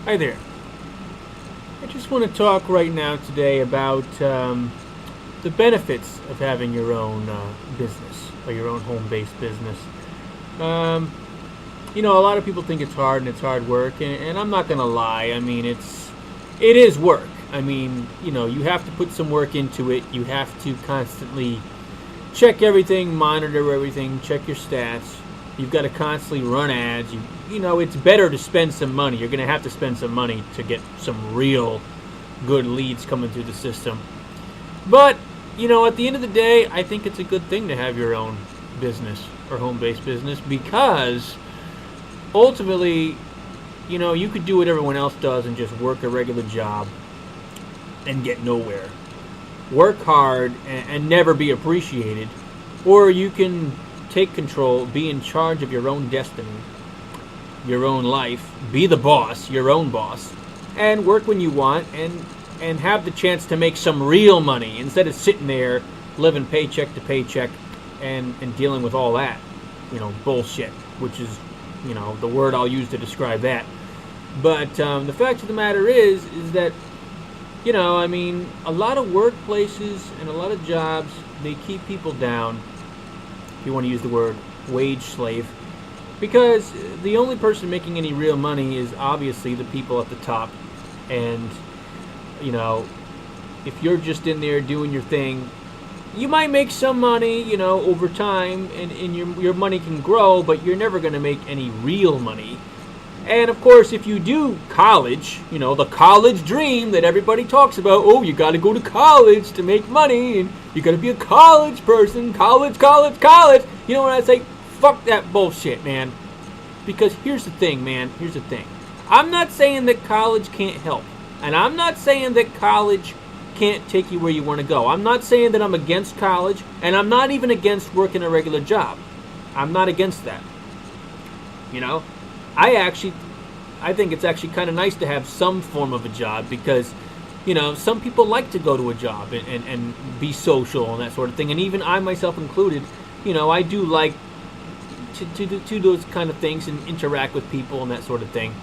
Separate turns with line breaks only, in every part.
Hi there. I just want to talk right now today about the benefits of having your own business or your own home-based business. Um, a lot of people think it's hard and it's hard work, and I'm not gonna lie. I mean, it is work. I mean, you have to put some work into it. You have to constantly check everything, monitor everything, check your stats. You've got to constantly run ads. It's better to spend some money. You're going to have to spend some money to get some real good leads coming through the system. But, at the end of the day, I think it's a good thing to have your own business or home-based business because ultimately, you could do what everyone else does and just work a regular job and get nowhere. Work hard and never be appreciated, or you can take control, be in charge of your own destiny, your own life, be the boss, your own boss, and work when you want and have the chance to make some real money instead of sitting there living paycheck to paycheck and dealing with all that, bullshit, which is, the word I'll use to describe that. But the fact of the matter is that a lot of workplaces and a lot of jobs, they keep people down, if you want to use the word wage slave, because the only person making any real money is obviously the people at the top. And, if you're just in there doing your thing, you might make some money, over time, and your money can grow, but you're never going to make any real money. And of course, if you do college, the college dream that everybody talks about, oh, you got to go to college to make money, and you got to be a college person, college. You know what I say? Fuck that bullshit, man. Because here's the thing, man. Here's the thing. I'm not saying that college can't help. And I'm not saying that college can't take you where you want to go. I'm not saying that I'm against college, and I'm not even against working a regular job. I'm not against that. I think it's actually kind of nice to have some form of a job because, some people like to go to a job and be social and that sort of thing. And even I myself included, I do like to do those kind of things and interact with people and that sort of thing.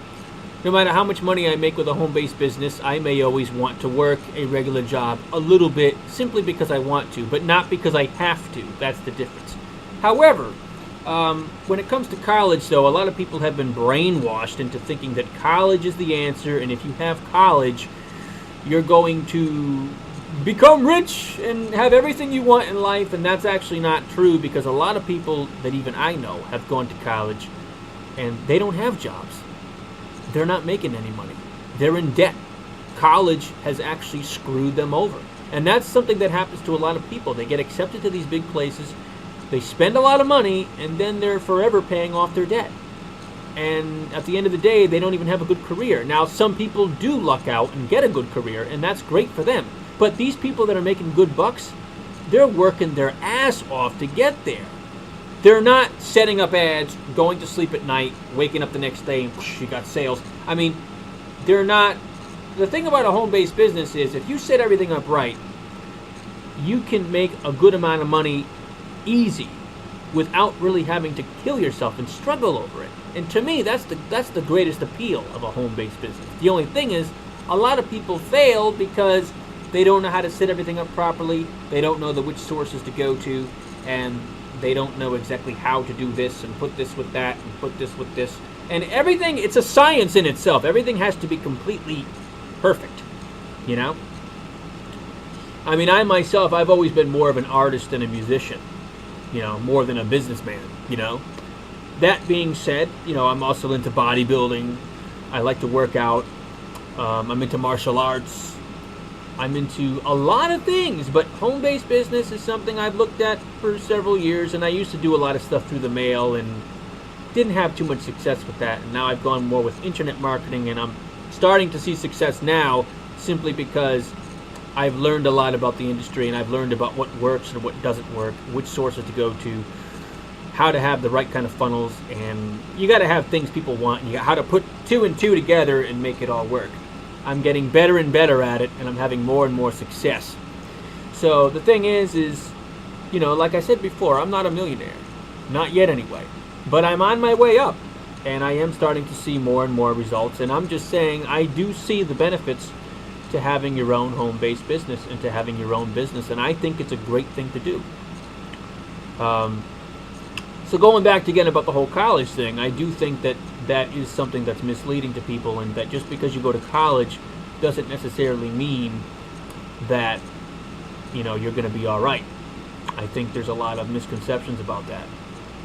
No matter how much money I make with a home-based business, I may always want to work a regular job a little bit simply because I want to, but not because I have to. That's the difference. However, when it comes to college, though, a lot of people have been brainwashed into thinking that college is the answer, and if you have college, you're going to become rich and have everything you want in life, and that's actually not true because a lot of people that even I know have gone to college and they don't have jobs. They're not making any money. They're in debt. College has actually screwed them over. And that's something that happens to a lot of people. They get accepted to these big places, they spend a lot of money, and then they're forever paying off their debt. And at the end of the day, they don't even have a good career. Now, some people do luck out and get a good career, and that's great for them. But these people that are making good bucks, they're working their ass off to get there. They're not setting up ads, going to sleep at night, waking up the next day, and whoosh, you got sales. I mean, they're not... The thing about a home-based business is if you set everything up right, you can make a good amount of money easy without really having to kill yourself and struggle over it. And to me, that's the greatest appeal of a home-based business. The only thing is, a lot of people fail because they don't know how to set everything up properly, they don't know which sources to go to, and they don't know exactly how to do this and put this with that and put this with this. And everything, it's a science in itself. Everything has to be completely perfect, I mean, I myself, I've always been more of an artist than a musician, more than a businessman, That being said, I'm also into bodybuilding. I like to work out. I'm into martial arts. I'm into a lot of things, but home-based business is something I've looked at for several years, and I used to do a lot of stuff through the mail and didn't have too much success with that. And now I've gone more with internet marketing, and I'm starting to see success now simply because I've learned a lot about the industry, and I've learned about what works and what doesn't work, which sources to go to, how to have the right kind of funnels, and you got to have things people want, and you got how to put two and two together and make it all work. I'm getting better and better at it, and I'm having more and more success. So the thing is, like I said before, I'm not a millionaire. Not yet anyway. But I'm on my way up. and I am starting to see more and more results. And I'm just saying, I do see the benefits to having your own home-based business and to having your own business, and I think it's a great thing to do. So going back to again about the whole college thing, I do think that that is something that's misleading to people, and that just because you go to college doesn't necessarily mean that you're going to be all right. I think there's a lot of misconceptions about that,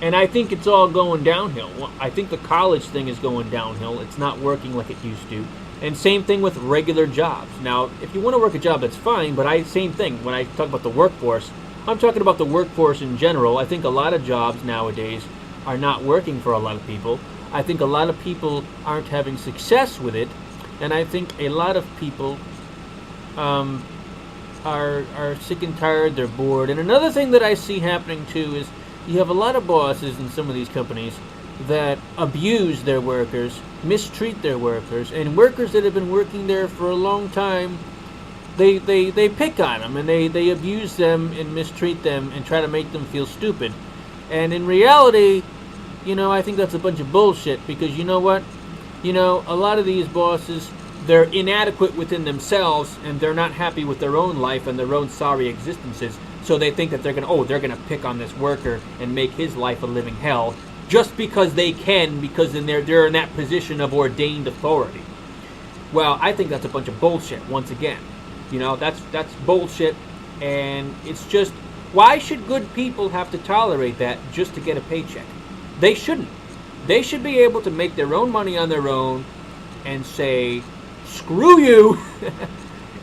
and I think it's all going downhill. I think the college thing is going downhill. It's not working like it used to, and same thing with regular jobs. Now, if you want to work a job, that's fine, but same thing when I talk about the workforce. I'm talking about the workforce in general. I think a lot of jobs nowadays are not working for a lot of people. I think a lot of people aren't having success with it, and I think a lot of people are sick and tired. They're bored. And another thing that I see happening too is you have a lot of bosses in some of these companies that abuse their workers, mistreat their workers, and workers that have been working there for a long time, they pick on them, and they abuse them and mistreat them and try to make them feel stupid. And in reality, I think that's a bunch of bullshit, because you know what? A lot of these bosses, they're inadequate within themselves, and they're not happy with their own life and their own sorry existences. So they think that they're gonna pick on this worker and make his life a living hell just because they can, because they're in that position of ordained authority. Well, I think that's a bunch of bullshit. Once again, that's bullshit, and it's just, why should good people have to tolerate that just to get a paycheck? They shouldn't. They should be able to make their own money on their own and say, screw you,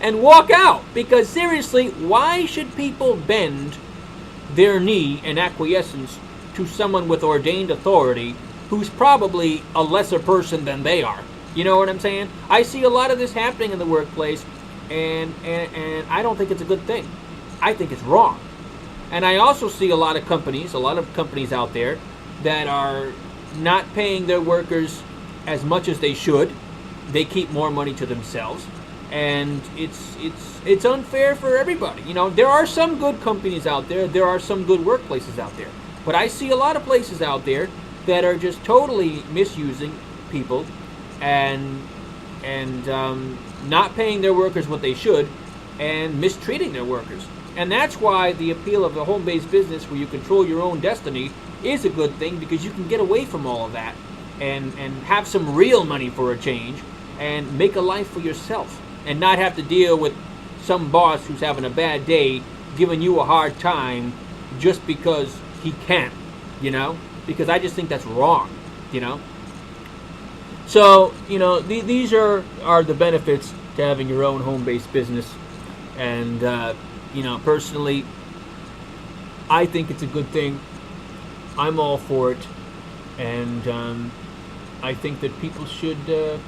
and walk out. Because seriously, why should people bend their knee in acquiescence to someone with ordained authority who's probably a lesser person than they are? You know what I'm saying? I see a lot of this happening in the workplace, and I don't think it's a good thing. I think it's wrong. And I also see a lot of companies out there that are not paying their workers as much as they should. They keep more money to themselves, and it's unfair for everybody. There are some good companies out there. There are some good workplaces out there. But I see a lot of places out there that are just totally misusing people and not paying their workers what they should and mistreating their workers. And that's why the appeal of a home-based business where you control your own destiny is a good thing, because you can get away from all of that and have some real money for a change and make a life for yourself and not have to deal with some boss who's having a bad day giving you a hard time just because he can, because I just think that's wrong, So, these are the benefits to having your own home-based business. And, personally, I think it's a good thing. I'm all for it. And I think that people should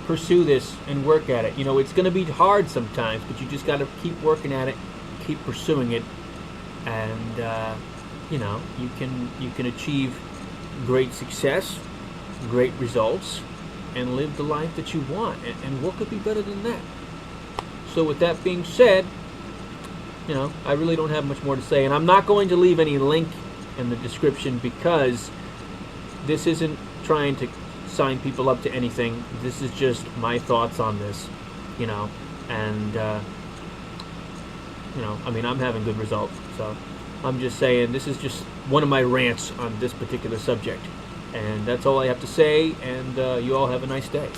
pursue this and work at it. It's going to be hard sometimes, but you just got to keep working at it, keep pursuing it. And, you can achieve great success, great results, and live the life that you want. And what could be better than that? So with that being said, I really don't have much more to say. And I'm not going to leave any link in the description, because this isn't trying to sign people up to anything. This is just my thoughts on this, and, I'm having good results. So I'm just saying, this is just one of my rants on this particular subject. And that's all I have to say, and you all have a nice day.